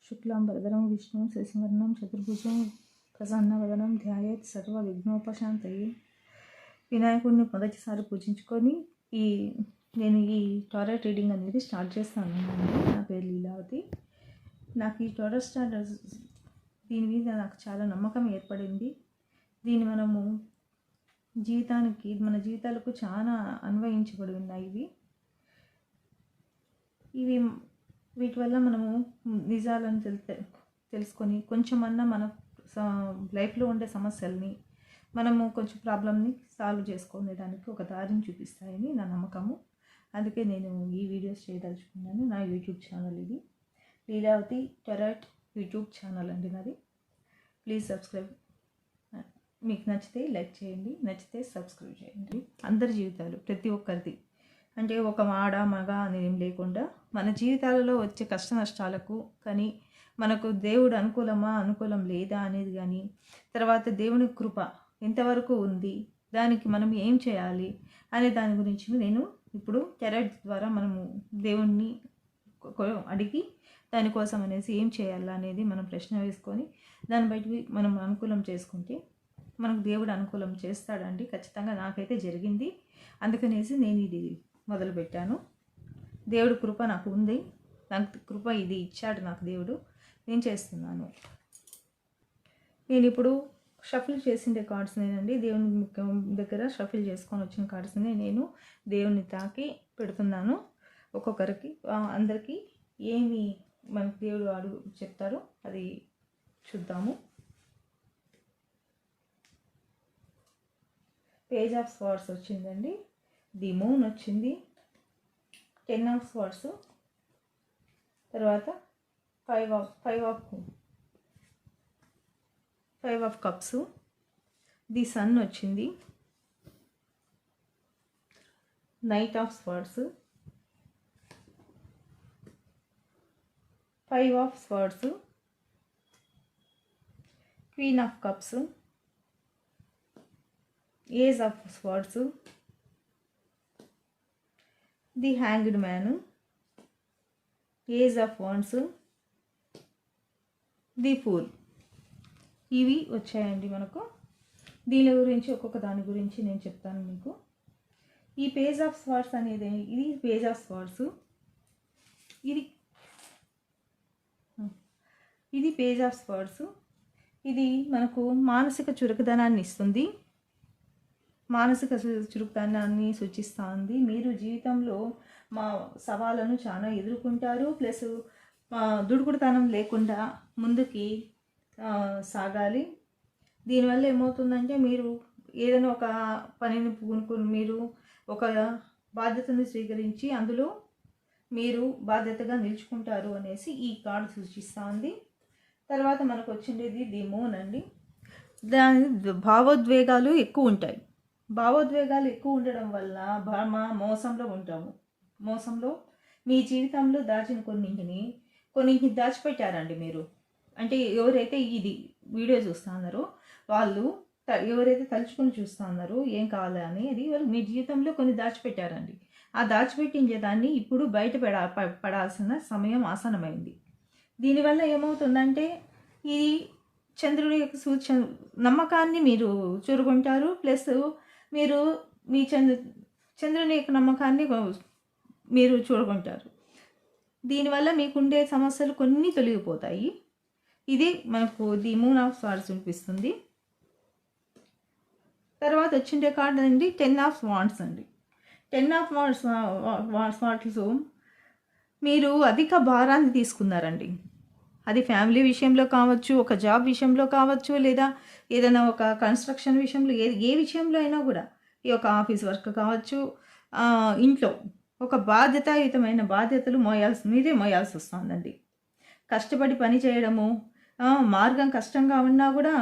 శుక్లాం వరదరం విష్ణు శశివర్ణం చతుర్భుజం ప్రసన్నవదనం ధ్యాయేత్ సర్వ విఘ్నోపశాంతయే. వినాయకుడిని మొదటిసారి పూజించుకొని నేను ఈ టారెట్ రీడింగ్ అనేది స్టార్ట్ చేస్తాను. నా పేరు లీలావతి. నాకు ఈ టారెట్ దీని మీద నాకు చాలా నమ్మకం ఏర్పడింది. దీన్ని మనము మన జీవితాలకు చాలా అన్వయించబడి ఉన్నాయి. వీటి వల్ల మనము నిజాలను తెలుసుకొని కొంచెమన్నా మన లైఫ్లో ఉండే సమస్యల్ని మనము కొంచెం ప్రాబ్లమ్ని సాల్వ్ చేసుకునేదానికి ఒక దారిని చూపిస్తాయని నా నమ్మకము. అందుకే నేను ఈ వీడియోస్ చేయదలుచుకున్నాను. నా యూట్యూబ్ ఛానల్ ఇది లీలావతి టారెట్ యూట్యూబ్ ఛానల్ అండి నాది. Please subscribe. మీకు నచ్చితే లైక్ చేయండి, నచ్చితే సబ్స్క్రైబ్ చేయండి. అందరి జీవితాలు ప్రతి ఒక్కరిది అంటే ఒక ఆడ మగ అనేం లేకుండా మన జీవితాలలో వచ్చే కష్ట నష్టాలకు కానీ మనకు దేవుడు అనుకూలం లేదా అనేది కానీ, తర్వాత దేవుని కృప ఎంతవరకు ఉంది, దానికి మనం ఏం చేయాలి అనే దాని గురించి నేను ఇప్పుడు టారెట్ ద్వారా మనము దేవుణ్ణి అడిగి దానికోసం అనేసి ఏం చేయాలా అనేది మనం ప్రశ్న వేసుకొని దాన్ని బయటికి మనం అనుకూలం చేసుకుంటే మనకు దేవుడు అనుకూలం చేస్తాడండి. ఖచ్చితంగా నాకైతే జరిగింది. అందుకనేసి నేను ఇది మొదలుపెట్టాను. దేవుడు కృప నాకు ఉంది. నాకు కృప ఇది ఇచ్చాడు నాకు దేవుడు. నేను చేస్తున్నాను. నేను ఇప్పుడు షఫిల్ చేసిండే కార్డ్స్నేనండి, దేవుని దగ్గర షఫిల్ చేసుకొని వచ్చిన కార్డ్స్ని నేను దేవుని తాకి పెడుతున్నాను. ఒక్కొక్కరికి అందరికీ ఏమి మనకు దేవుడు చెప్తారో అది చూద్దాము. పేజ్ ఆఫ్ స్వార్డ్స్ వచ్చిందండి, ది మూన్ వచ్చింది, 10 ఆఫ్ స్వార్డ్స్, తర్వాత 5 ఆఫ్ కప్స్, ది సన్ వచ్చింది, knight of swords, 5 of swords, queen of cups, ace of swords, the hanged man, ace of wands, the fool. ఇవి వచ్చాయండి మనకు. దీని గురించి ఒక్కొక్క దాని గురించి నేను చెప్తాను మీకు. ఈ పేజ్ ఆఫ్ స్వార్డ్స్ అనేది ఇది పేజ్ ఆఫ్ స్వార్డ్స్. ఇది పేజ్ ఆఫ్ స్వార్డ్స్. ఇది మనకు మానసిక చురుకుదనాన్ని ఇస్తుంది, మానసిక చురుకుదనాన్ని సూచిస్తుంది. మీరు జీవితంలో సవాళ్ళను చాలా ఎదుర్కొంటారు. ప్లస్ దుడుకుడుతనం లేకుండా ముందుకి సాగాలి. దీనివల్ల ఏమవుతుందంటే మీరు ఏదైనా ఒక పనిని పూనుకొని మీరు ఒక బాధ్యతను స్వీకరించి అందులో మీరు బాధ్యతగా నిలుచుకుంటారు అనేసి ఈ కార్డు సూచిస్తుంది. తర్వాత మనకు వచ్చిండేది ది మూన్ అండి. దాని భావోద్వేగాలు ఎక్కువ ఉంటాయి. భావోద్వేగాలు ఎక్కువ ఉండడం వల్ల మోసంలో ఉంటాము. మోసంలో మీ జీవితంలో దాచిన కొన్నింటిని దాచిపెట్టారండి మీరు. అంటే ఎవరైతే ఇది వీడియో చూస్తున్నారో వాళ్ళు ఎవరైతే తలుచుకొని చూస్తున్నారో ఏం కావాలని అది వాళ్ళు మీ జీవితంలో కొన్ని దాచిపెట్టారండి. ఆ దాచిపెట్టించే దాన్ని ఇప్పుడు బయట పడాల్సిన సమయం ఆసనమైంది. దీనివల్ల ఏమవుతుందంటే ఈ చంద్రుడి యొక్క నమ్మకాన్ని మీరు చూరుకుంటారు. ప్లస్ మీరు మీ చంద్రుని యొక్క నమ్మకాన్ని మీరు చూరుకుంటారు. దీనివల్ల మీకుండే సమస్యలు కొన్ని తొలగిపోతాయి. ఇది మనకు ది మూన్ ఆఫ్ స్వార్డ్స్ చూపిస్తుంది. తర్వాత వచ్చిండే కార్డు అండి 10 ఆఫ్ వాండ్స్ అండి. 10 ఆఫ్ వాండ్స్ మీరు అధిక భారాన్ని తీసుకున్నారండి. అది ఫ్యామిలీ విషయంలో కావచ్చు, ఒక జాబ్ విషయంలో కావచ్చు, లేదా ఏదైనా ఒక కన్స్ట్రక్షన్ విషయంలో ఏ విషయంలో అయినా కూడా, ఈ యొక్క ఆఫీస్ వర్క్ కావచ్చు, ఇంట్లో ఒక బాధ్యతాయుతమైన బాధ్యతలు మీరే మోయాల్సి వస్తుందండి. కష్టపడి పని చేయడము, మార్గం కష్టంగా ఉన్నా కూడా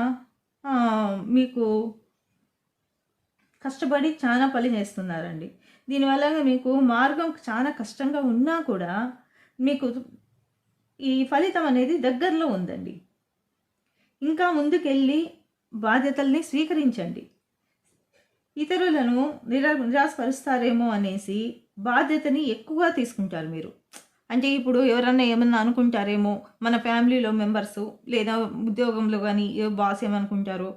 మీకు కష్టపడి చాలా పని చేస్తున్నారండి. దీనివల్ల మీకు మార్గం చాలా కష్టంగా ఉన్నా కూడా మీకు ఈ ఫలితం అనేది దగ్గరలో ఉందండి. ఇంకా ముందుకెళ్ళి బాధ్యతల్ని స్వీకరించండి. ఇతరులను నిరాశపరుస్తారేమో అనేసి బాధ్యతని ఎక్కువగా తీసుకుంటారు మీరు. అంటే ఇప్పుడు ఎవరన్నా ఏమన్నా అనుకుంటారేమో, మన ఫ్యామిలీలో మెంబర్సు లేదా ఉద్యోగంలో కానీ బాస్ ఏమనుకుంటారో,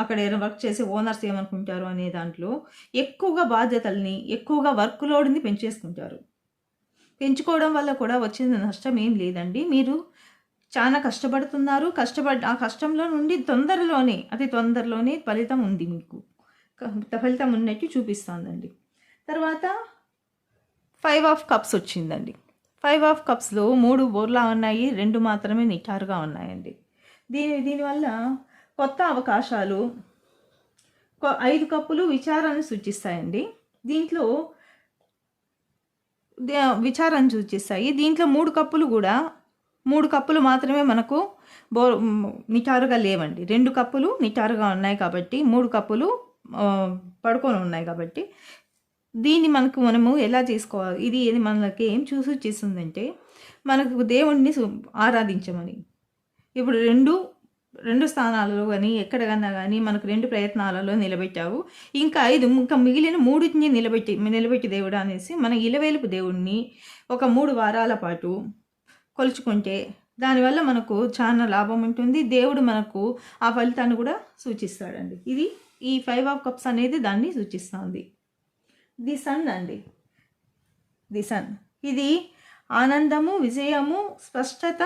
అక్కడ ఏదైనా వర్క్ చేసే ఓనర్స్ ఏమనుకుంటారో అనే దాంట్లో ఎక్కువగా బాధ్యతల్ని, ఎక్కువగా వర్క్ లోడ్ని పెంచేసుకుంటారు. పెంచుకోవడం వల్ల కూడా వచ్చిన నష్టం ఏం లేదండి. మీరు చాలా కష్టపడుతున్నారు. ఆ కష్టంలో నుండి అతి తొందరలోనే ఫలితం ఉంది మీకు. ఫలితం ఉన్నట్టు చూపిస్తుందండి. తర్వాత 5 ఆఫ్ కప్స్ వచ్చిందండి. 5 ఆఫ్ కప్స్లో 3 బోర్లా ఉన్నాయి, 2 మాత్రమే నిటారుగా ఉన్నాయండి. దీనివల్ల కొత్త అవకాశాలు, 5 కప్పులు విచారాన్ని సూచిస్తాయండి. దీంట్లో విచారాన్ని సూచిస్తాయి. దీంట్లో 3 కప్పులు మాత్రమే మనకు నిటారుగా లేవండి. 2 కప్పులు నిటారుగా ఉన్నాయి కాబట్టి 3 కప్పులు పడుకొని ఉన్నాయి కాబట్టి దీన్ని మనము ఎలా చేసుకోవాలి, ఇది మనకి ఏం సూచిస్తుందంటే మనకు దేవుణ్ణి ఆరాధించమని. ఇప్పుడు రెండు స్థానాలలో కానీ ఎక్కడకన్నా కానీ మనకు 2 ప్రయత్నాలలో నిలబెట్టావు, ఇంకా మిగిలిన 3ని నిలబెట్టి దేవుడు అనేసి మన ఇలవేలుపు దేవుణ్ణి ఒక 3 వారాల పాటు కొలుచుకుంటే దానివల్ల మనకు చాలా లాభం ఉంటుంది. దేవుడు మనకు ఆ ఫలితాన్ని కూడా సూచిస్తాడండి. ఇది ఈ 5 ఆఫ్ కప్స్ అనేది దాన్ని సూచిస్తుంది. ది సన్ అండి. ది సన్ ఇది ఆనందము, విజయము, స్పష్టత,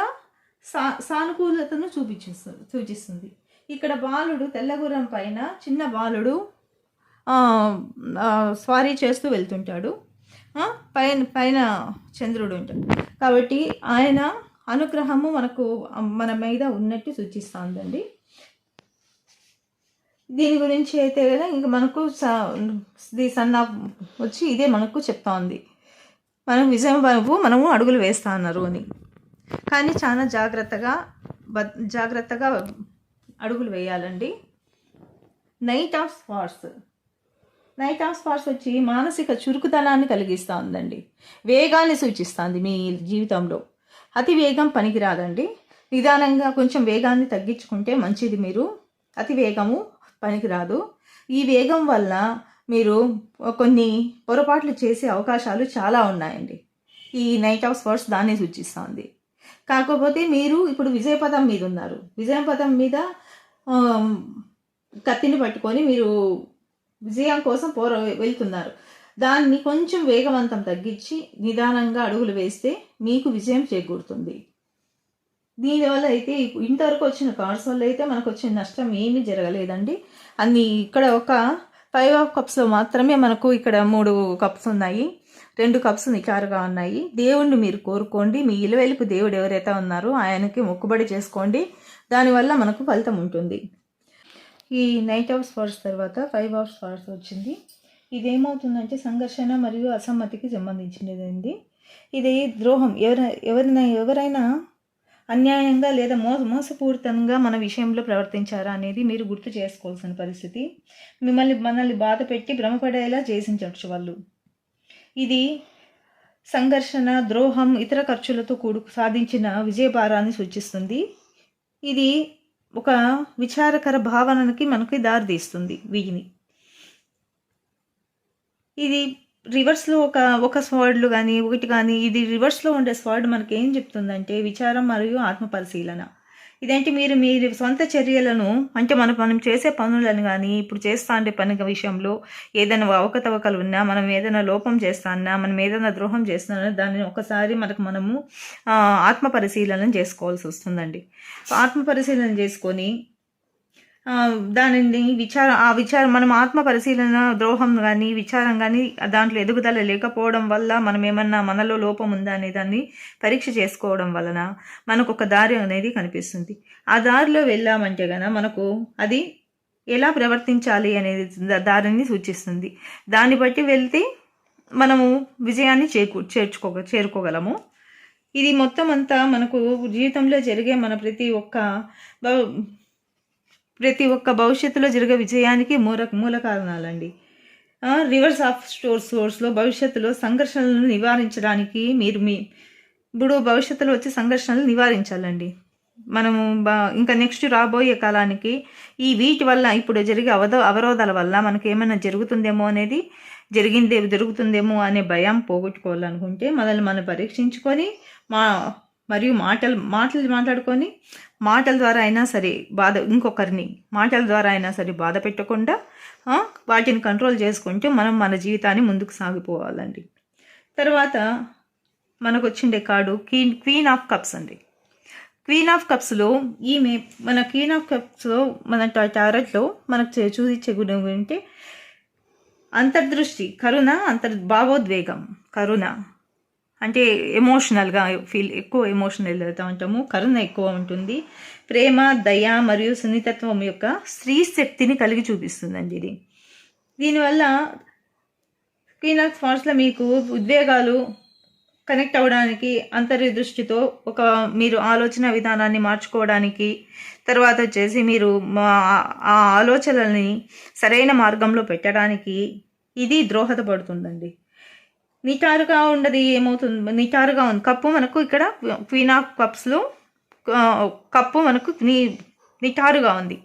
సానుకూలతను సూచిస్తుంది. ఇక్కడ బాలుడు తెల్లగుర్రం పైన చిన్న బాలుడు స్వారీ చేస్తూ వెళ్తుంటాడు. పైన చంద్రుడు ఉంటాడు కాబట్టి ఆయన అనుగ్రహము మన మీద ఉన్నట్టు సూచిస్తుందండి. దీని గురించి అయితే కదా ఇంకా మనకు ది సన్ ఆఫ్ వచ్చి ఇదే మనకు చెప్తా ఉంది, మనం విజయం వైపు మనము అడుగులు వేస్తా అన్నారు అని. కానీ చాలా జాగ్రత్తగా అడుగులు వేయాలండి. నైట్ ఆఫ్ స్పార్స్ వచ్చి మానసిక చురుకుదనాన్ని కలిగిస్తూ ఉందండి. వేగాన్ని సూచిస్తుంది. మీ జీవితంలో అతి వేగం పనికిరాదండి. నిదానంగా కొంచెం వేగాన్ని తగ్గించుకుంటే మంచిది. మీరు అతి వేగము పనికిరాదు. ఈ వేగం వల్ల మీరు కొన్ని పొరపాట్లు చేసే అవకాశాలు చాలా ఉన్నాయండి. ఈ నైట్ ఆఫ్ స్పార్స్ దాన్ని సూచిస్తుంది. కాకపోతే మీరు ఇప్పుడు విజయపథం మీద ఉన్నారు. విజయపథం మీద కత్తిని పట్టుకొని మీరు విజయం కోసం వెళ్తున్నారు. దాన్ని కొంచెం వేగవంతం తగ్గించి నిదానంగా అడుగులు వేస్తే మీకు విజయం చేకూరుతుంది. దీనివల్ల అయితే ఇంతవరకు వచ్చిన కార్డ్స్ వల్ల అయితే మనకు వచ్చిన నష్టం ఏమీ జరగలేదండి. ఇక్కడ ఒక 5 ఆఫ్ కప్స్లో మాత్రమే మనకు ఇక్కడ 3 కప్స్ ఉన్నాయి, 2 కప్స్ నికారుగా ఉన్నాయి. దేవుణ్ణి మీరు కోరుకోండి. మీ ఇలవెలుపు దేవుడు ఎవరైతే ఉన్నారో ఆయనకి మొక్కుబడి చేసుకోండి. దానివల్ల మనకు ఫలితం ఉంటుంది. ఈ నైట్ ఆఫ్ స్పార్స్ తర్వాత 5 ఆఫ్ స్పార్స్ వచ్చింది. ఇదేమవుతుందంటే సంఘర్షణ మరియు అసమ్మతికి సంబంధించినది. ఇది ద్రోహం. ఎవరైనా అన్యాయంగా లేదా మోసపూరితంగా మన విషయంలో ప్రవర్తించారా అనేది మీరు గుర్తు చేసుకోవాల్సిన పరిస్థితి. మనల్ని బాధ పెట్టి భ్రమపడేలా చేసించవచ్చు వాళ్ళు. ఇది సంఘర్షణ, ద్రోహం, ఇతర ఖర్చులతో సాధించిన విజయభారాన్ని సూచిస్తుంది. ఇది ఒక విచారకర భావనకి మనకి దారితీస్తుంది. ఇది రివర్స్లో ఒక స్వర్డ్లు కానీ ఒకటి కానీ ఇది రివర్స్లో ఉండే స్వర్డ్ మనకి ఏం చెప్తుందంటే విచారం మరియు ఆత్మ పరిశీలన. ఇదేంటి మీరు సొంత చర్యలను అంటే మనం చేసే పనులను కానీ ఇప్పుడు చేస్తా అంటే పని విషయంలో ఏదైనా అవకతవకలు ఉన్నా, మనం ఏదైనా లోపం చేస్తాన్నా, మనం ఏదైనా ద్రోహం చేస్తున్నా దాన్ని ఒకసారి మనము ఆత్మ పరిశీలన చేసుకోవాల్సి వస్తుందండి. ఆత్మ పరిశీలన చేసుకొని దానిని విచారం మనం ఆత్మ పరిశీలన, ద్రోహం కానీ విచారం కానీ దాంట్లో ఎదుగుదల లేకపోవడం వల్ల మనం ఏమన్నా మనలో లోపం ఉందా అనే దాన్ని పరీక్ష చేసుకోవడం వలన మనకు ఒక దారి అనేది కనిపిస్తుంది. ఆ దారిలో వెళ్ళామంటే గన మనకు అది ఎలా ప్రవర్తించాలి అనేది దారిని సూచిస్తుంది. దాన్ని బట్టి వెళ్తే మనము విజయాన్ని చేరుకోగలము. ఇది మొత్తం అంతా మనకు జీవితంలో జరిగే మన ప్రతి ఒక్క భవిష్యత్తులో జరిగే విజయానికి మూల కారణాలండి. రివర్స్ ఆఫ్ సోర్స్లో భవిష్యత్తులో సంఘర్షణలను నివారించడానికి ఇప్పుడు భవిష్యత్తులో వచ్చే సంఘర్షణలు నివారించాలండి. మనము ఇంకా నెక్స్ట్ రాబోయే కాలానికి ఈ వీటి వల్ల ఇప్పుడు జరిగే అవరోధాల వల్ల మనకి ఏమైనా జరుగుతుందేమో అనేది జరుగుతుందేమో అనే భయం పోగొట్టుకోవాలనుకుంటే మనల్ని మనం పరీక్షించుకొని మరియు మాటలు మాట్లాడుకొని మాటల ద్వారా అయినా సరే ఇంకొకరిని మాటల ద్వారా అయినా సరే బాధ పెట్టకుండా వాటిని కంట్రోల్ చేసుకుంటూ మనం మన జీవితాన్ని ముందుకు సాగిపోవాలండి. తర్వాత మనకు వచ్చిండే కార్డు క్వీన్ ఆఫ్ కప్స్ అండి. క్వీన్ ఆఫ్ కప్స్లో మన క్వీన్ ఆఫ్ కప్స్లో మన టారెట్లో మనకు చూపించే గుణం ఏంటంటే అంతర్దృష్టి, కరుణ, భావోద్వేగం. కరుణ అంటే ఎమోషనల్గా ఎక్కువ ఎమోషనల్ అవుతూ ఉంటాము. కరుణ ఎక్కువ ఉంటుంది. ప్రేమ, దయ మరియు సున్నితత్వం యొక్క స్త్రీ శక్తిని కలిగి చూపిస్తుందండి ఇది. దీనివల్ల క్వీన్ ఆఫ్ స్వార్డ్స్లో మీకు ఉద్వేగాలు కనెక్ట్ అవ్వడానికి, అంతర్దృష్టితో మీరు ఆలోచన విధానాన్ని మార్చుకోవడానికి, తర్వాత వచ్చేసి మీరు ఆ ఆలోచనల్ని సరైన మార్గంలో పెట్టడానికి ఇది దోహదపడుతుందండి. నిటారుగా ఉండదు ఏమవుతుంది, నిటారుగా ఉంది కప్పు మనకు ఇక్కడ క్వీన్ ఆఫ్ కప్స్లో కప్పు మనకు నిటారుగా ఉంది.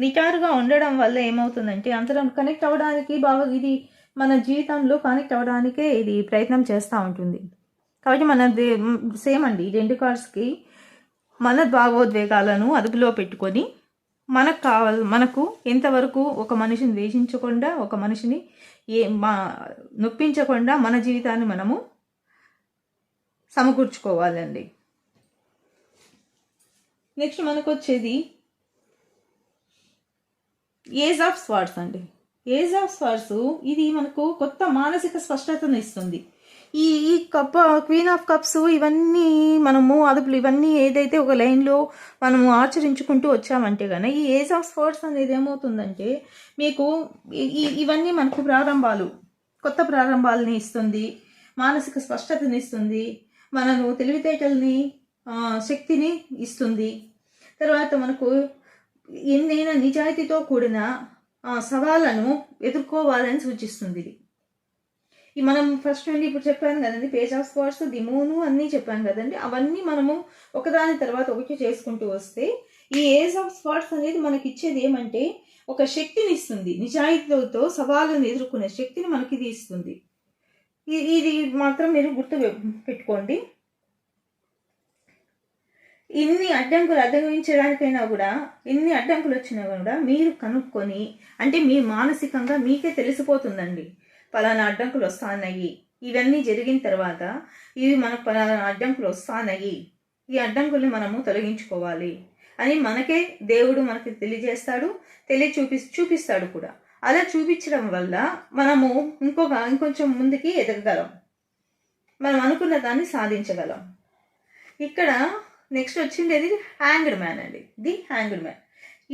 నిటారుగా ఉండడం వల్ల ఏమవుతుందంటే అంతరం కనెక్ట్ అవ్వడానికి ఇది మన జీవితంలో కనెక్ట్ అవ్వడానికే ఇది ప్రయత్నం చేస్తూ ఉంటుంది. కాబట్టి సేమ్ అండి, 2 కార్డ్స్కి మన భావోద్వేగాలను అదుపులో పెట్టుకొని మనకు ఎంతవరకు ఒక మనిషిని ద్వేషించకుండా, ఒక మనిషిని నొప్పించకుండా మన జీవితాన్ని మనము సమకూర్చుకోవాలండి. నెక్స్ట్ మనకు వచ్చేది ఏజ్ ఆఫ్ స్వార్డ్స్ అండి. ఏజ్ ఆఫ్ స్వార్డ్స్ ఇది మనకు కొత్త మానసిక స్పష్టతను ఇస్తుంది. ఈ క్వీన్ ఆఫ్ కప్స్ ఇవన్నీ మనము అదుపులు ఇవన్నీ ఏదైతే ఒక లైన్లో మనము ఆచరించుకుంటూ వచ్చామంటే కానీ ఈ ఏజ్ ఆఫ్ స్వార్డ్స్ అనేది ఏమవుతుందంటే మీకు ఇవన్నీ మనకు కొత్త ప్రారంభాలని ఇస్తుంది, మానసిక స్పష్టతని ఇస్తుంది, మనను తెలివితేటల్ని శక్తిని ఇస్తుంది. తర్వాత మనకు ఎన్నైనా నిజాయితీతో కూడిన సవాళ్ళను ఎదుర్కోవాలని సూచిస్తుంది ఇది. మనం ఫస్ట్ నుండి ఇప్పుడు చెప్పాను కదండి, page of swords, the moon అన్నీ చెప్పాను కదండి. అవన్నీ మనము ఒకదాని తర్వాత ఒకటి చేసుకుంటూ వస్తే ఈ ఏజ్ ఆఫ్ స్వార్డ్స్ అనేది మనకి ఇచ్చేది ఏమంటే ఒక శక్తిని ఇస్తుంది. నిజాయితీతో సవాళ్ళను ఎదుర్కొనే శక్తిని మనకి ఇది ఇస్తుంది. ఇది మాత్రం మీరు గుర్తు పెట్టుకోండి. ఇన్ని అడ్డంకులు అధిగమించడానికైనా కూడా, ఎన్ని అడ్డంకులు వచ్చినా కూడా మీరు కనుక్కొని, అంటే మీ మానసికంగా మీకే తెలిసిపోతుందండి పలానా అడ్డంకులు వస్తాయి, ఇవన్నీ జరిగిన తర్వాత ఇవి మనకు పలానా అడ్డంకులు వస్తాయి, ఈ అడ్డంకుల్ని మనము తొలగించుకోవాలి అని మనకే దేవుడు మనకి తెలియజేస్తాడు, చూపిస్తాడు కూడా. అలా చూపించడం వల్ల మనము ఇంకొంచెం ముందుకి ఎదగగలం, మనం అనుకున్న దాన్ని సాధించగలం. ఇక్కడ నెక్స్ట్ వచ్చిండేది హ్యాంగ్డ్ మ్యాన్ అండి. ది హ్యాంగ్డ్ మ్యాన్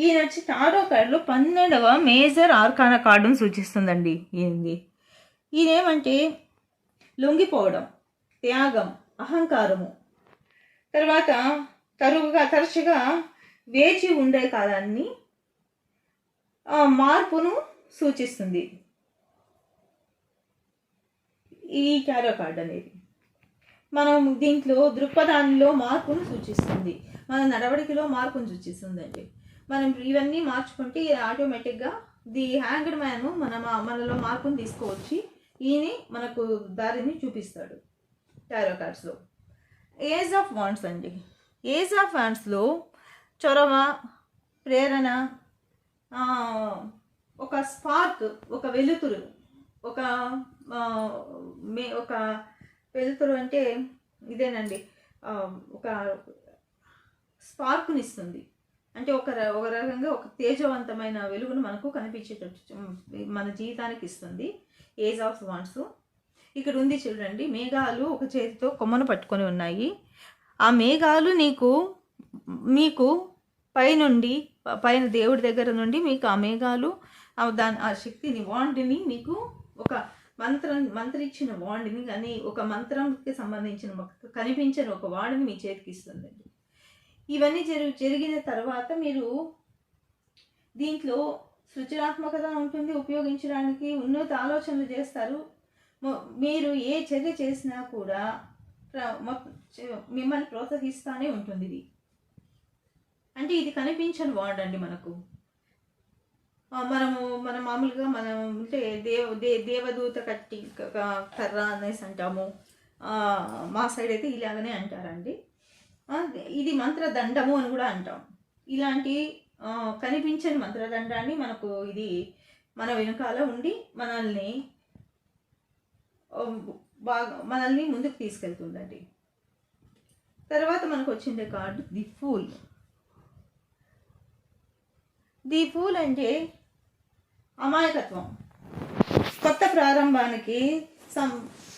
ఈయన వచ్చి టారో కార్డులో 12వ మేజర్ ఆర్కానా కార్డును సూచిస్తుందండి. ఈయనేమంటే లొంగిపోవడం, త్యాగం, అహంకారము, తర్వాత తరచుగా వేచి ఉండే కాలాన్ని, మార్పును సూచిస్తుంది ఈ టారో కార్డ్ అనేది. మనం దీంట్లో దృక్పథాల్లో మార్పును సూచిస్తుంది, మన నడవడికలో మార్పును సూచిస్తుందండి. మనం ఇవన్నీ మార్చుకుంటే ఆటోమేటిక్గా ది హ్యాంగ్డ్ మ్యాన్ మనలో మార్పును తీసుకువచ్చి ఈయన మనకు దారిని చూపిస్తాడు టారో కార్డ్స్లో. ఏజ్ ఆఫ్ వాండ్స్ అండి. ఏజ్ ఆఫ్ వాండ్స్లో చొరవ, ప్రేరణ, ఒక స్పార్క్, ఒక వెలుతురు, ఒక వెలుతురు అంటే ఇదేనండి, ఒక స్పార్క్ని ఇస్తుంది. అంటే ఒక రకంగా ఒక తేజవంతమైన వెలుగును మనకు కనిపించేటట్టు మన జీవితానికి ఇస్తుంది ఏజ్ ఆఫ్ వాండ్స్. ఇక్కడ ఉంది చూడండి, మేఘాలు ఒక చేతితో కొమ్మను పట్టుకొని ఉన్నాయి. ఆ మేఘాలు మీకు పైన దేవుడి దగ్గర నుండి మీకు ఆ మేఘాలు ఆ శక్తిని, వాండ్ని, మీకు ఒక మంత్రిచ్చిన వాండ్ని కానీ, ఒక మంత్రంకి సంబంధించిన కనిపించిన ఒక వాడిని మీ చేతికి ఇస్తుందండి. ఇవన్నీ జరిగిన తర్వాత మీరు దీంట్లో సృజనాత్మకత ఉంటుంది, ఉపయోగించడానికి ఉన్నత ఆలోచనలు చేస్తారు. మీరు ఏ చర్య చేసినా కూడా మిమ్మల్ని ప్రోత్సహిస్తూనే ఉంటుంది ఇది. అంటే ఇది కనిపించని వార్డ్ అండి మనకు. మనం మామూలుగా మనం అంటే దేవదూత కట్టి కర్ర అనేసి అంటాము. మా సైడ్ అయితే ఇలాగనే అంటారండి. ఇది మంత్రదండము అని కూడా అంటాం. ఇలాంటి కనిపించని మంత్రదండాన్ని మనకు ఇది మన వెనుకాల ఉండి మనల్ని ముందుకు తీసుకెళ్తుందండి. తర్వాత మనకు వచ్చిండే card the fool. The fool అంటే అమాయకత్వం, కొత్త ప్రారంభానికి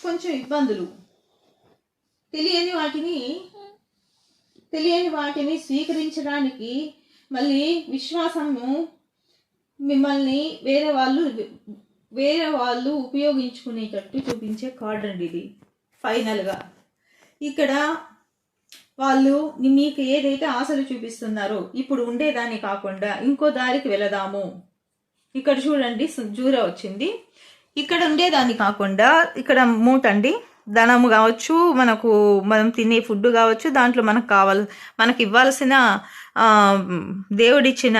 కొంచెం ఇబ్బందులు, తెలియని వాటిని స్వీకరించడానికి మళ్ళీ విశ్వాసము మిమ్మల్ని వేరే వాళ్ళు ఉపయోగించుకునేటట్టు చూపించే కార్డ్ అండి ఇది. ఫైనల్గా ఇక్కడ వాళ్ళు మీకు ఏదైతే ఆశలు చూపిస్తున్నారో ఇప్పుడు ఉండేదాన్ని కాకుండా ఇంకో దారికి వెళదాము. ఇక్కడ చూడండి జూర వచ్చింది. ఇక్కడ ఉండేదాన్ని కాకుండా ఇక్కడ మూట అండి, ధనము కావచ్చు, మనం తినే ఫుడ్ కావచ్చు, దాంట్లో మనకి ఇవ్వాల్సిన దేవుడిచ్చిన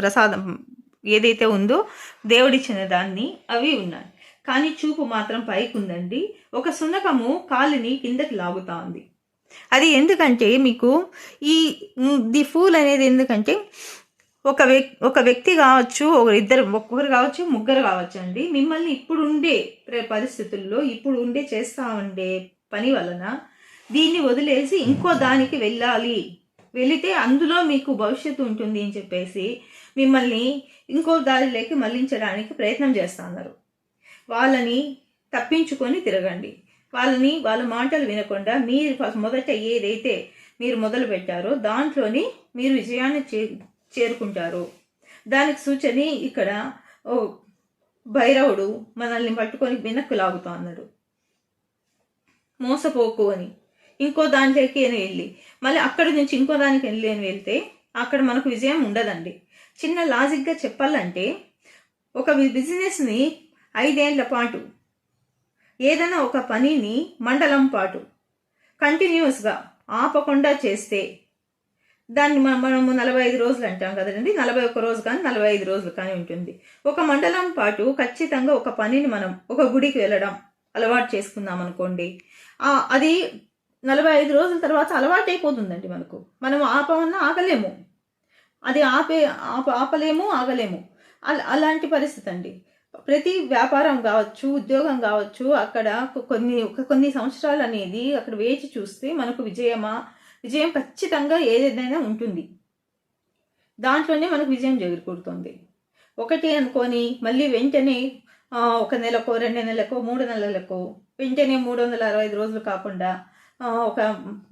ప్రసాదం ఏదైతే ఉందో దేవుడిచ్చిన దాన్ని అవి ఉన్నాయి. కానీ చూపు మాత్రం పైకి ఉందండి. ఒక సునకము కాలిని కిందకి లాగుతా ఉంది. అది ఎందుకంటే మీకు ఈ ది ఫూల్ అనేది ఎందుకంటే ఒక వ్యక్తి కావచ్చు, ఒక్కొక్కరు కావచ్చు, ముగ్గురు కావచ్చు అండి, మిమ్మల్ని ఇప్పుడుండే పరిస్థితుల్లో ఇప్పుడుండే చేస్తూ ఉండే పని వలన దీన్ని వదిలేసి ఇంకో దానికి వెళితే అందులో మీకు భవిష్యత్తు ఉంటుంది అని చెప్పేసి మిమ్మల్ని ఇంకో దారిలోకి మళ్లించడానికి ప్రయత్నం చేస్తున్నారు. వాళ్ళని తప్పించుకొని తిరగండి. వాళ్ళ మాటలు వినకుండా మీరు మొదట ఏదైతే మీరు మొదలు పెట్టారో దాంట్లోని మీరు విజయాన్ని చేరుకుంటారు. దానికి సూచన ఇక్కడ భైరవుడు మనల్ని పట్టుకొని వెనక్కు లాగుతా అన్నాడు. మోసపోకు అని ఇంకో దాంట్లోకి అని వెళ్ళి మళ్ళీ అక్కడి నుంచి ఇంకో దానికి వెళ్ళి అని వెళ్తే అక్కడ మనకు విజయం ఉండదండి. చిన్న లాజిక్గా చెప్పాలంటే ఒక బిజినెస్ని 5 ఏళ్ల పాటు ఏదైనా ఒక పనిని మండలం పాటు కంటిన్యూస్గా ఆపకుండా చేస్తే దాన్ని మనము 45 రోజులు అంటాం కదండి. 41 రోజు కానీ 45 రోజులు కానీ ఉంటుంది. ఒక మండలం పాటు ఖచ్చితంగా ఒక పనిని మనం ఒక గుడికి వెళ్ళడం అలవాటు చేసుకుందాం అనుకోండి, అది 45 రోజుల తర్వాత అలవాటు అయిపోతుందండి మనకు. మనం ఆపమన్నా ఆగలేము, అది ఆపలేము, ఆగలేము. అలాంటి పరిస్థితి అండి. ప్రతి వ్యాపారం కావచ్చు, ఉద్యోగం కావచ్చు, అక్కడ కొన్ని సంవత్సరాలు అనేది అక్కడ వేచి చూస్తే మనకు విజయం ఖచ్చితంగా ఏదైనా ఉంటుంది. దాంట్లోనే మనకు విజయం చేకూరుతుంది. ఒకటి అనుకొని మళ్ళీ వెంటనే 1 నెలకో 2 నెలలకో 3 నెలలకో వెంటనే 365 రోజులు కాకుండా ఒక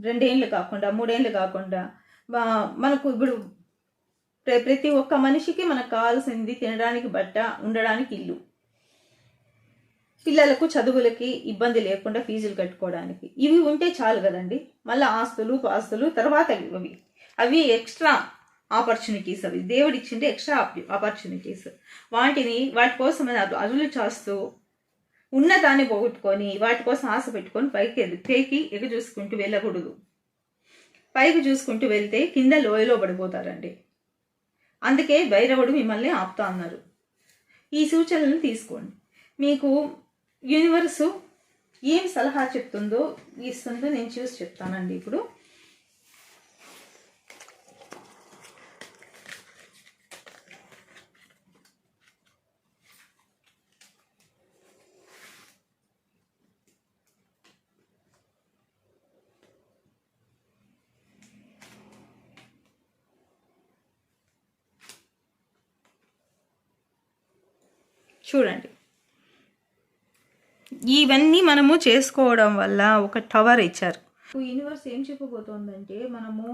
2 ఏళ్ళు కాకుండా 3 ఏళ్ళు కాకుండా మనకు ఇప్పుడు ప్రతి ఒక్క మనిషికి మనకు కావాల్సింది తినడానికి బట్ట, ఉండడానికి ఇల్లు, పిల్లలకు చదువులకి ఇబ్బంది లేకుండా ఫీజులు కట్టుకోవడానికి ఇవి ఉంటే చాలు కదండి. మళ్ళీ ఆస్తులు తర్వాత అవి ఎక్స్ట్రా ఆపర్చునిటీస్, అవి దేవుడిచ్చిండే ఎక్స్ట్రా ఆపర్చునిటీస్. వాటి కోసం అరులు చేస్తూ ఉన్నదాన్ని పోగొట్టుకొని వాటి కోసం ఆశ పెట్టుకొని పైకి ఎగచూసుకుంటూ వెళ్ళకూడదు. పైకి చూసుకుంటూ వెళ్తే కింద లోయలో పడిపోతారండి. అందుకే భైరవుడు మిమ్మల్ని ఆపుతా అన్నారు. ఈ సూచనలను తీసుకోండి. మీకు యూనివర్సు ఏం సలహా ఇస్తుందో నేను చూసి చెప్తానండి. ఇప్పుడు చూడండి, ఇవన్నీ మనము చేసుకోవడం వల్ల ఒక టవర్ ఇచ్చారు. యూనివర్స్ ఏం చెప్పబోతోందంటే మనము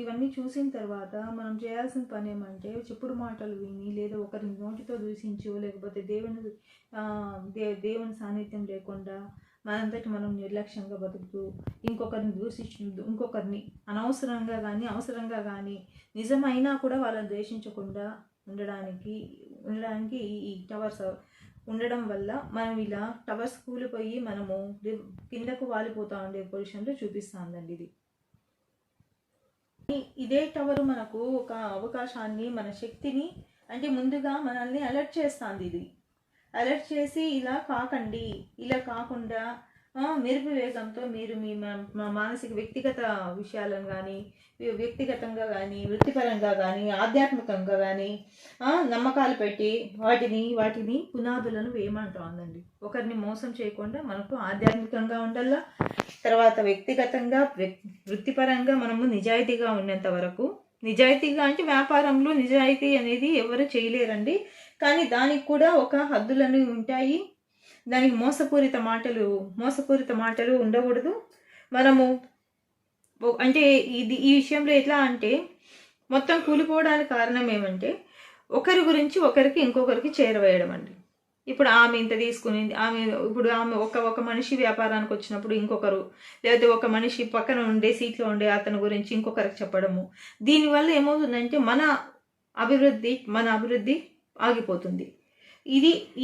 ఇవన్నీ చూసిన తర్వాత మనం చేయాల్సిన పని ఏమంటే చెప్పుడు మాటలు విని లేదా ఒకరిని నోటితో దూషించు లేకపోతే దేవుని సాన్నిధ్యం లేకుండా మనంతటి మనం నిర్లక్ష్యంగా బతుకుతూ ఇంకొకరిని అనవసరంగా కానీ అవసరంగా కానీ నిజమైనా కూడా వాళ్ళని ద్వేషించకుండా ఉండడానికి ఈ టవర్స్ ఉండడం వల్ల మనం ఇలా టవర్స్ కూలిపోయి మనము కిందకు వాలిపోతూ ఉండే పొజిషన్లో చూపిస్తుందండి ఇది. ఇదే టవర్ మనకు ఒక అవకాశాన్ని, మన శక్తిని, అంటే ముందుగా మనల్ని అలర్ట్ చేస్తుంది. ఇది అలర్ట్ చేసి ఇలా కాకండి, ఇలా కాకుండా మెరుపు వేగంతో మీరు మీ మానసిక వ్యక్తిగత విషయాలను కానీ, వ్యక్తిగతంగా కానీ, వృత్తిపరంగా కానీ, ఆధ్యాత్మికంగా కానీ నమ్మకాలు పెట్టి వాటిని పునాదులను వేయమంటోందండి. ఒకరిని మోసం చేయకుండా మనకు ఆధ్యాత్మికంగా ఉండాలా, తర్వాత వ్యక్తిగతంగా వృత్తిపరంగా మనము నిజాయితీగా ఉన్నంత వరకు. నిజాయితీగా అంటే వ్యాపారంలో నిజాయితీ అనేది ఎవరు చేయలేరండి, కానీ దానికి కూడా ఒక హద్దులను ఉంటాయి. దానికి మోసపూరిత మాటలు ఉండకూడదు. మనము అంటే ఈ విషయంలో ఎట్లా అంటే మొత్తం కూలిపోవడానికి కారణం ఏమంటే ఒకరి గురించి ఒకరికి ఇంకొకరికి చేరవేయడం అండి. ఇప్పుడు ఆమె ఇంత తీసుకునింది, ఆమె ఒక మనిషి వ్యాపారానికి వచ్చినప్పుడు ఇంకొకరు, లేకపోతే ఒక మనిషి పక్కన ఉండే సీట్లో ఉండే అతని గురించి ఇంకొకరికి చెప్పడము. దీనివల్ల ఏమవుతుందంటే మన అభివృద్ధి ఆగిపోతుంది.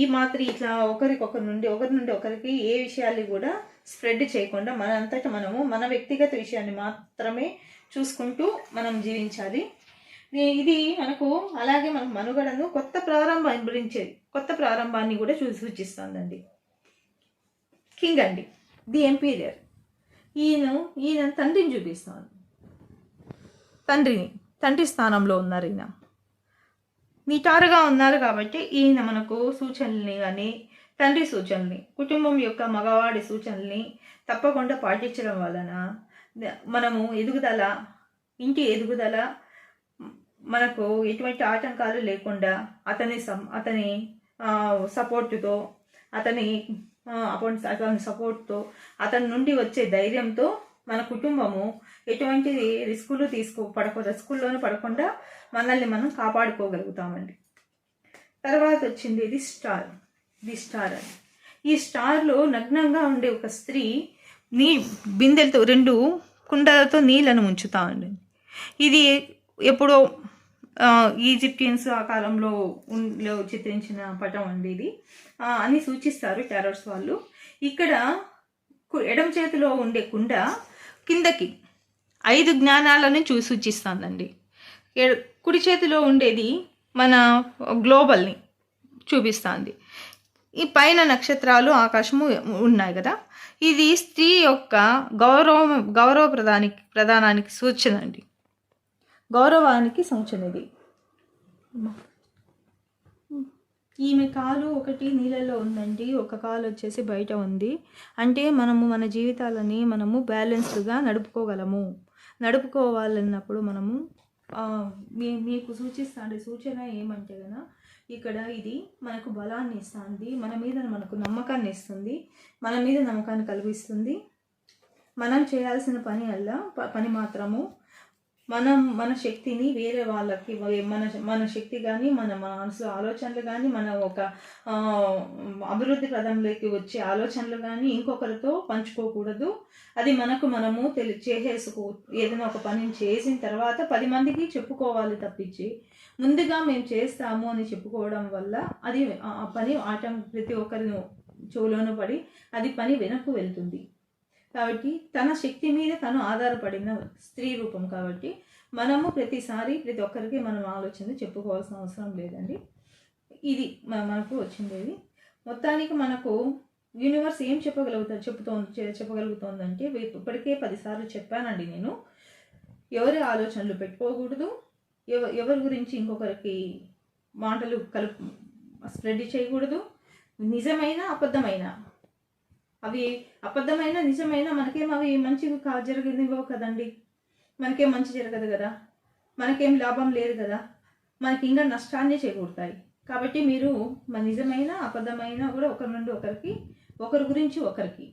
ఈ మాత్రం ఇట్లా ఒకరి నుండి ఒకరికి ఏ విషయాలు కూడా స్ప్రెడ్ చేయకుండా మనంతటా మనము మన వ్యక్తిగత విషయాన్ని మాత్రమే చూసుకుంటూ మనం జీవించాలి. ఇది మనకు అలాగే మనకు మనుగడను కొత్త ప్రారంభాన్ని కూడా సూచిస్తుందండి. కింగ్ అండి, ది ఎంపీరియర్. ఈయన తండ్రిని చూపిస్తాను. తండ్రి స్థానంలో ఉన్నారు. ఈయన నిటారుగా ఉన్నారు కాబట్టి ఈయన మనకు సూచనల్ని కానీ, తండ్రి సూచనల్ని, కుటుంబం యొక్క మగవాడి సూచనల్ని తప్పకుండా పాటించడం వలన మనము ఇంటి ఎదుగుదల మనకు ఎటువంటి ఆటంకాలు లేకుండా అతని సపోర్టుతో, అతని సపోర్ట్తో, అతని నుండి వచ్చే ధైర్యంతో మన కుటుంబము ఎటువంటి రిస్కుల్లోనూ పడకుండా మనల్ని మనం కాపాడుకోగలుగుతామండి. తర్వాత వచ్చింది ది స్టార్ అని. ఈ స్టార్లో నగ్నంగా ఉండే ఒక స్త్రీ బిందెలతో 2 కుండలతో నీళ్లను ఉంచుతామండి. ఇది ఎప్పుడో ఈజిప్షియన్స్ ఆ కాలంలో చిత్రించిన పటం అండి ఇది అని సూచిస్తారు టారోట్స్ వాళ్ళు. ఇక్కడ ఎడమ చేతిలో ఉండే కుండ కిందకి 5 జ్ఞానాలను సూచిస్తుందండి. కుడి చేతిలో ఉండేది మన గ్లోబల్ని చూపిస్తుంది. ఈ పైన నక్షత్రాలు, ఆకాశము ఉన్నాయి కదా, ఇది స్త్రీ యొక్క గౌరవ ప్రధానానికి సూచన అండి. గౌరవానికి సూచన ఇది. ఈమె కాలు ఒకటి నీళ్ళలో ఉందండి, ఒక కాలు వచ్చేసి బయట ఉంది. అంటే మనము మన జీవితాలని మనము బ్యాలెన్స్డ్గా నడుపుకోవాలన్నప్పుడు మనము మీకు సూచిస్తాండే సూచన ఏమంటే కదా, ఇక్కడ ఇది మనకు బలాన్ని ఇస్తుంది, మన మీద మనకు నమ్మకాన్ని ఇస్తుంది, మన మీద నమ్మకాన్ని కలిగిస్తుంది. మనం చేయాల్సిన పని మాత్రము మన శక్తిని వేరే వాళ్ళకి, మన శక్తి కానీ, మన మనసులో ఆలోచనలు కానీ, మన ఒక అభివృద్ధి పదంలోకి వచ్చే ఆలోచనలు కానీ ఇంకొకరితో పంచుకోకూడదు. అది మనము ఏదైనా ఒక పనిని చేసిన తర్వాత 10 మందికి చెప్పుకోవాలి తప్పించి ముందుగా మేము చేస్తాము అని చెప్పుకోవడం వల్ల అది ఆ పని ప్రతి ఒక్కరి చెవులోనూ పడి అది పని వెనక్కు వెళ్తుంది. కాబట్టి తన శక్తి మీద తను ఆధారపడిన స్త్రీ రూపం కాబట్టి మనము ప్రతి ఒక్కరికి మనం ఆలోచన చెప్పుకోవాల్సిన అవసరం లేదండి. ఇది మనకు వచ్చిండేది. మొత్తానికి మనకు యూనివర్స్ ఏం చెప్పగలుగుతోందంటే ఇప్పటికే 10 సార్లు చెప్పానండి నేను. ఎవరి ఆలోచనలు పెట్టుకోకూడదు, ఎవరి గురించి ఇంకొకరికి మాటలు స్ప్రెడ్ చేయకూడదు. నిజమైన అబద్ధమైన నిజమైన మనకేం అవి మంచిగా జరిగినవో కదండి, మనకేం మంచి జరగదు కదా, మనకేం లాభం లేదు కదా, మనకి ఇంకా నష్టాన్ని చేకూరుతాయి. కాబట్టి మీరు నిజమైన అబద్ధమైన కూడా ఒకరి గురించి ఒకరికి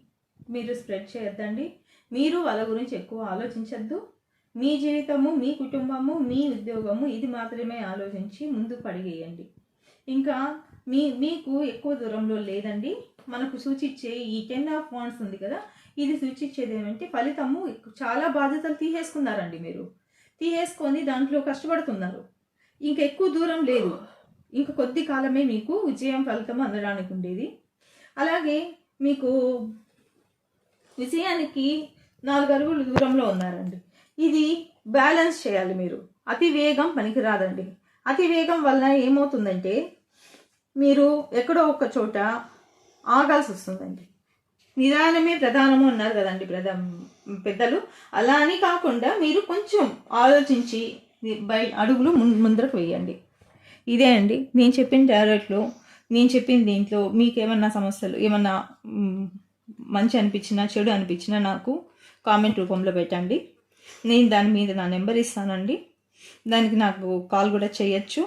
మీరు స్ప్రెడ్ చేయొద్దండి. మీరు వాళ్ళ గురించి ఎక్కువ ఆలోచించద్దు. మీ జీవితము, మీ కుటుంబము, మీ ఉద్యోగము ఇది మాత్రమే ఆలోచించి ముందుకు అడిగేయండి. ఇంకా మీకు ఎక్కువ దూరంలో లేదండి. మనకు సూచించే ఈ 10 ఆఫ్ వాండ్స్ ఉంది కదా, ఇది సూచించేది ఏమంటే ఫలితము చాలా బాధ్యతలు తీసేసుకున్నారండి. మీరు తీసేసుకొని దాంట్లో కష్టపడుతున్నారు. ఇంకా ఎక్కువ దూరం లేదు, ఇంకా కొద్ది కాలమే మీకు విజయం ఫలితం అందడానికి ఉండేది. అలాగే మీకు విజయానికి 4 అడుగులు దూరంలో ఉన్నారండి. ఇది బ్యాలెన్స్ చేయాలి మీరు. అతి వేగం పనికిరాదండి. అతి వేగం వల్ల ఏమవుతుందంటే మీరు ఎక్కడో ఒక చోట ఆగాల్సి వస్తుందండి. నిదానమే ప్రధానము అన్నారు కదండి పెద్దలు. అలా అని కాకుండా మీరు కొంచెం ఆలోచించి అడుగులు ముందరకు వేయండి. ఇదే అండి నేను చెప్పిన టాబ్లెట్లో, నేను చెప్పిన దీంట్లో మీకు ఏమన్నా సమస్యలు, ఏమన్నా మంచి అనిపించినా చెడు అనిపించినా నాకు కామెంట్ రూపంలో పెట్టండి. నేను దాని మీద నా నెంబర్ ఇస్తానండి. దానికి నాకు కాల్ కూడా చేయొచ్చు.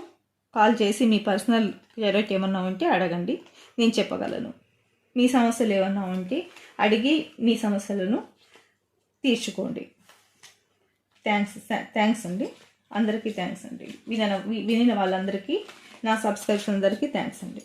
కాల్ చేసి మీ పర్సనల్ టాబ్లెట్ ఏమన్నా ఉంటే అడగండి, నేను చెప్పగలను. మీ సమస్యలు ఏమన్నా ఉంటే అడిగి మీ సమస్యలను తీర్చుకోండి. థ్యాంక్స్ అండి. అందరికీ థ్యాంక్స్ అండి. వినిన వాళ్ళందరికీ, నా సబ్స్క్రైబర్స్ అందరికీ థ్యాంక్స్ అండి.